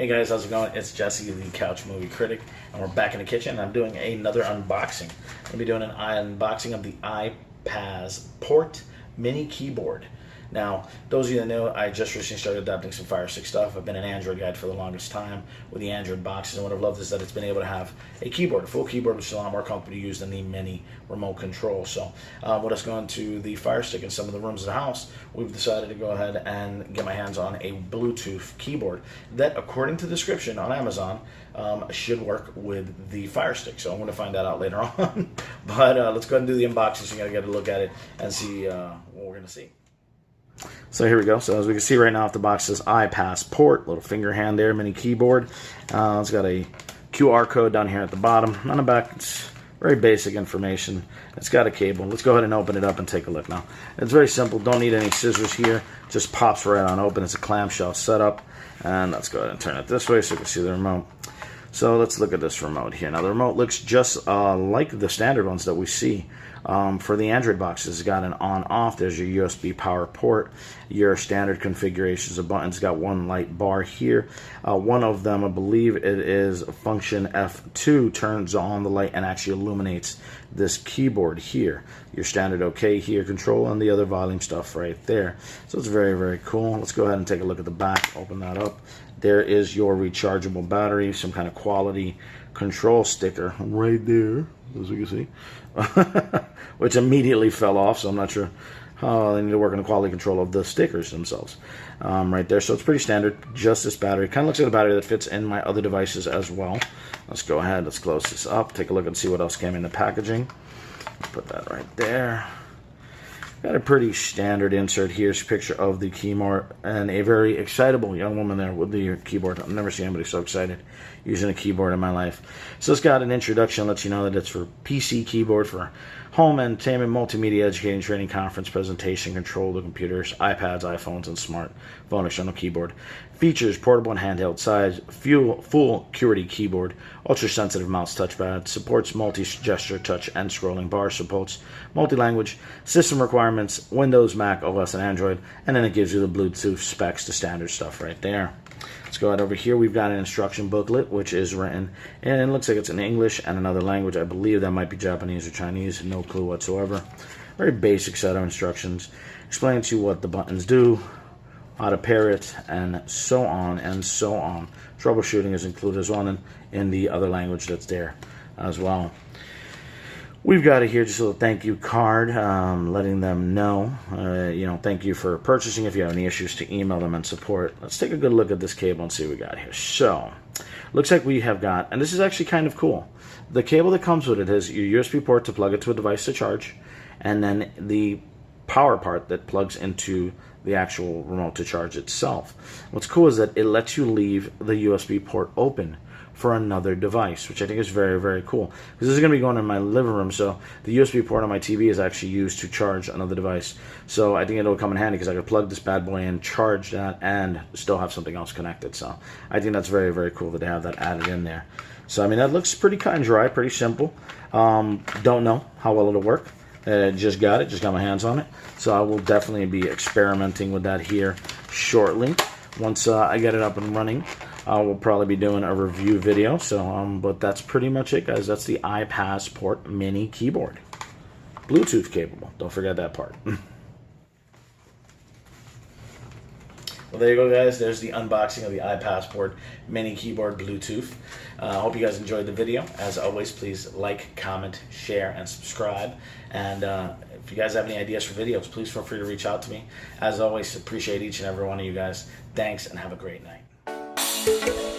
Hey guys, how's it going? It's Jesse, the Couch Movie Critic, and we're back in the kitchen. And I'm doing another unboxing. I'm going to be doing an unboxing of the iPazzPort Mini Keyboard. Now, those of you that know, I just recently started adapting some Fire Stick stuff. I've been an Android guy for the longest time with the Android boxes, and what I've loved is that it's been able to have a keyboard, a full keyboard, which is a lot more comfortable to use than the mini remote control. So, with us going to the Fire Stick in some of the rooms of the house, we've decided to go ahead and get my hands on a Bluetooth keyboard that, according to the description on Amazon, should work with the Fire Stick. So I'm going to find that out later on. But let's go ahead and do the unboxing so you got to get a look at it and see what we're going to see. So here we go. So as we can see right now off the box, it says iPazzPort, little finger hand there, mini keyboard. It's got a QR code down here at the bottom. On the back, it's very basic information. It's got a cable. Let's go ahead and open it up and take a look now. It's very simple. Don't need any scissors here. Just pops right on open. It's a clamshell setup. And let's go ahead and turn it this way so you can see the remote. So let's look at this remote here. Now the remote looks just like the standard ones that we see for the Android boxes. It's got an on-off. There's your USB power port. Your standard configurations of buttons. It's got one light bar here. One of them, I believe it is function F2, turns on the light and actually illuminates this keyboard here. Your standard OK here control, and the other volume stuff right there. So it's very, very cool. Let's go ahead and take a look at the back. Open that up. There is your rechargeable battery, some kind of quality control sticker right there, as you can see, which immediately fell off, so I'm not sure how they need to work on the quality control of the stickers themselves right there. So it's pretty standard, just this battery. Kind of looks like a battery that fits in my other devices as well. Let's go ahead, let's close this up, take a look and see what else came in the packaging. Put that right there. Got a pretty standard insert here. It's a picture of the keyboard and a very excitable young woman there with the keyboard. I've never seen anybody so excited using a keyboard in my life. So it's got an introduction, lets you know that it's for PC keyboard for home entertainment, multimedia, educating, training, conference, presentation, control the computers, iPads, iPhones, and smartphone external keyboard. Features portable and handheld size, full QWERTY keyboard, ultra-sensitive mouse touchpad, supports multi-gesture touch and scrolling bar, supports multi-language, system requirements, Windows, Mac, OS, and Android, and then it gives you the Bluetooth specs, the standard stuff right there. Let's go ahead over here. We've got an instruction booklet, which is written, and it looks like it's in English and another language. I believe that might be Japanese or Chinese, no clue whatsoever. Very basic set of instructions. Explain to you what the buttons do, how to pair it, and so on and so on. Troubleshooting is included as well in the other language that's there as well. We've got here just a little thank you card, letting them know, thank you for purchasing. If you have any issues, to email them and support. Let's take a good look at this cable and see what we got here. So, looks like we have got, and this is actually kind of cool, the cable that comes with it has your USB port to plug it to a device to charge, and then the power part that plugs into the actual remote to charge itself. What's cool is that it lets you leave the USB port open for another device, which I think is very, very cool. Because this is going to be going in my living room, so the USB port on my TV is actually used to charge another device. So I think it'll come in handy because I could plug this bad boy in, charge that, and still have something else connected. So I think that's very, very cool that they have that added in there. So I mean, that looks pretty cut and dry, pretty simple. Don't know how well it'll work. Just got my hands on it. So I will definitely be experimenting with that here shortly. Once I get it up and running, we'll probably be doing a review video. So, but that's pretty much it, guys. That's the iPazzPort Mini Keyboard. Bluetooth capable. Don't forget that part. Well, there you go, guys. There's the unboxing of the iPazzPort Mini Keyboard Bluetooth. I hope you guys enjoyed the video. As always, please like, comment, share, and subscribe. And if you guys have any ideas for videos, please feel free to reach out to me. As always, appreciate each and every one of you guys. Thanks, and have a great night.